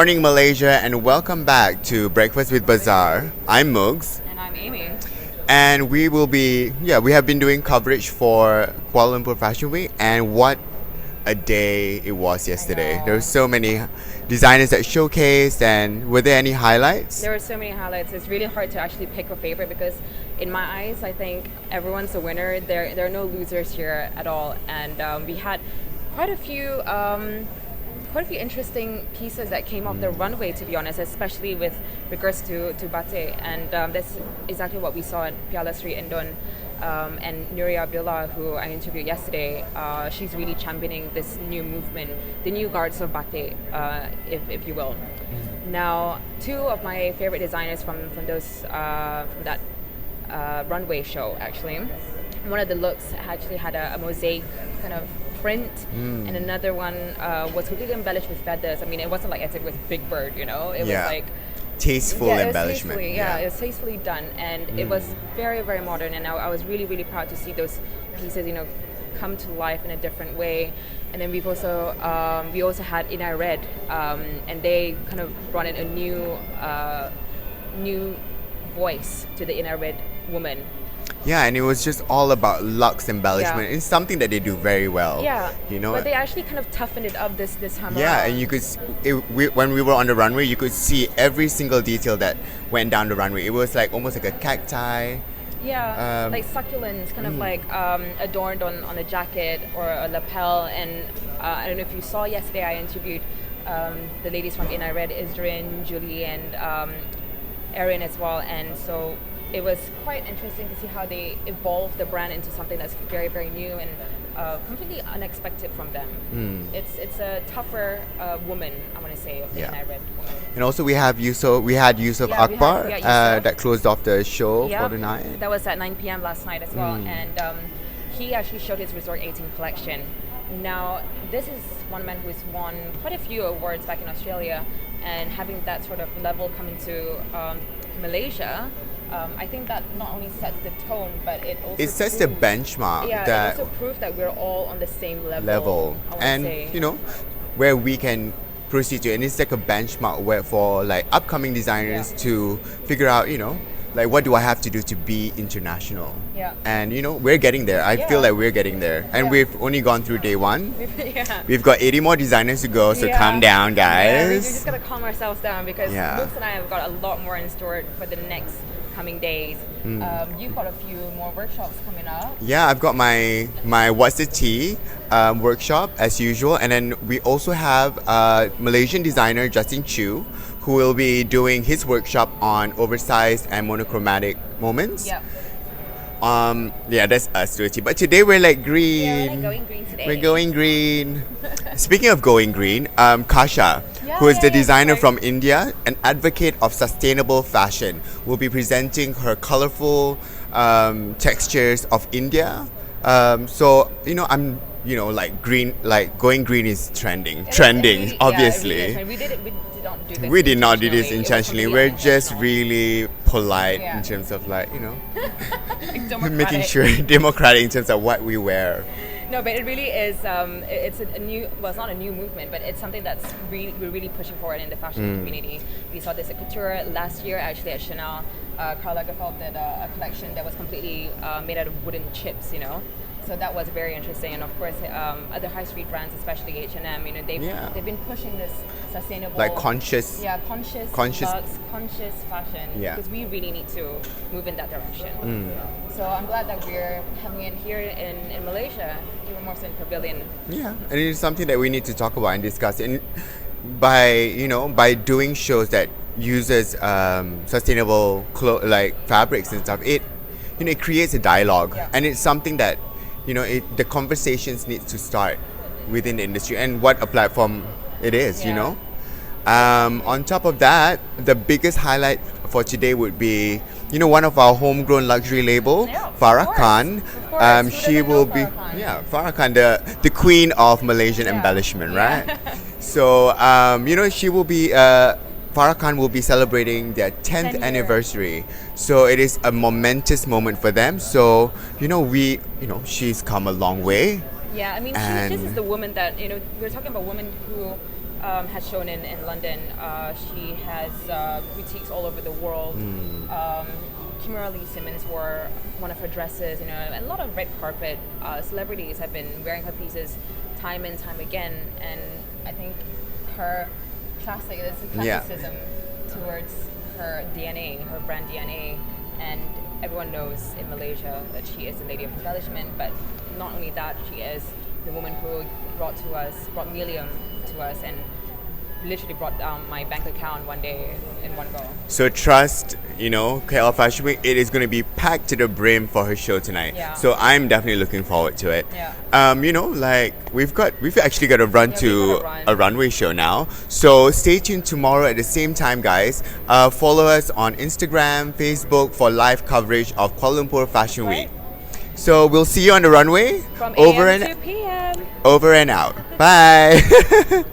morning, Malaysia, and welcome back to Breakfast with Bazaar. I'm Mugs, And I'm Amy. and we have been doing coverage for Kuala Lumpur Fashion Week, and what a day it was yesterday. know. There were so many designers that showcased, and were there any highlights? There were so many highlights. It's really hard to actually pick a favorite because, in my eyes, I think everyone's a winner. There are no losers here at all, and we had quite a few. Quite a few interesting pieces that came off the runway, to be honest, especially with regards to Batik. And that's exactly what we saw at Piala Sri Indon. And Nuria Abdullah, who I interviewed yesterday, she's really championing this new movement, the new guards of Batik, if you will. Now, two of my favorite designers from that runway show, actually. One of the looks actually had a mosaic kind of print, and another one was completely embellished with feathers. I mean, it wasn't like as if it was Big Bird, you know? It was like Tasteful embellishment. It was tastefully done, and it was very, very modern. And I was really, really proud to see those pieces, come to life in a different way. And then we also had In I Red, and they kind of brought in a new voice to the In I Red woman. Yeah, and it was just all about luxe embellishment. Yeah. It's something that they do very well. Yeah, you know. but they actually kind of toughened it up this time Yeah, around. and you could when we were on the runway, you could see every single detail that went down the runway. It was like almost like a cacti. Yeah, like succulents, kind of like adorned on a jacket or a lapel. And I don't know if you saw yesterday, I interviewed the ladies from In I Red, Isdrin, Julie, and Erin as well. And so it was quite interesting to see how they evolved the brand into something that's very, very new and completely unexpected from them. It's a tougher woman, I want to say, of the In I Red woman. And also we had Yusuf Yeah, Akbar we had Yusuf. that closed off the show Yeah, for the night. that was at 9 p.m. last night as well, and he actually showed his Resort 18 collection. Now, this is one man who's won quite a few awards back in Australia, and having that sort of level come into Malaysia, I think that not only sets the tone, but it sets the proves- benchmark Yeah, that it also proves that we're all on the same level. I wanna and say. where we can proceed to, and it's like a benchmark where for like upcoming designers to figure out, like what do I have to do to be international. Yeah. And we're getting there. I feel Yeah. like we're getting there, and Yeah. we've only gone through day one. Yeah. We've got 80 more designers to go, so Yeah. calm down, Yeah, we guys. just gotta calm ourselves down because Yeah. Luke and I have got a lot more in store for the next coming days. You've got a few more workshops coming up. Yeah, I've got my What's the Tea workshop as usual, and then we also have Malaysian designer Justin Chu, who will be doing his workshop on oversized and monochromatic moments. Yeah. That's us to But today we're like green. Yeah, we're like going green today. We're going green. Speaking of going green, Kasha, Yeah, who is the yeah, designer sorry. from India, an advocate of sustainable fashion, will be presenting her colorful textures of India. So I'm like green, like going green is trending, obviously. We did not do this. We did not do this It was intentionally. completely We're just unintentional. really polite Yeah. in terms of like, Like democratic. making sure democratic in terms of what we wear. No, but it really is. It's a new. Well, it's not a new movement, but it's something that's we're really pushing forward in the fashion community. We saw this at Couture last year, actually at Chanel. Karl Lagerfeld did a collection that was completely made out of wooden chips. So that was very interesting, and of course, other high street brands, especially H&M, they've been pushing this sustainable, Like conscious. conscious luxe, conscious fashion, Yeah. because we really need to move in that direction. So I'm glad that we're having it here in Malaysia, even more so in Pavilion. Yeah, and it is something that we need to talk about and discuss. And by doing shows that uses sustainable like fabrics and stuff, it creates a dialogue, Yeah. and it's something that the conversations need to start within the industry, and what a platform it is. Yeah. On top of that, the biggest highlight for today would be one of our homegrown luxury label, Yeah, of Farah course. Khan. Of course. Who She doesn't will know be Farah Khan? Farah Khan, the queen of Malaysian embellishment, right? So she will be Farah Khan will be celebrating their 10th 10 year. anniversary. So it is a momentous moment for them. So she's come a long way. Yeah, I mean, And- this is the woman that we're talking about women who has shown in London. She has boutiques all over the world. Kimora Lee Simmons wore one of her dresses. You know, and a lot of red carpet celebrities have been wearing her pieces time and time again. And I think her classicism towards her DNA, her brand DNA, and everyone knows in Malaysia that she is the lady of embellishment. But not only that, she is the woman who brought Millium to us, and literally brought down my bank account one day in one go. So trust, KL Fashion Week, it is going to be packed to the brim for her show tonight. Yeah. So I'm definitely looking forward to it. Yeah. We've actually got to run to a runway show now. So stay tuned tomorrow at the same time, guys. Follow us on Instagram, Facebook for live coverage of Kuala Lumpur Fashion Week. So we'll see you on the runway. From over AM and to PM. over and out. Bye.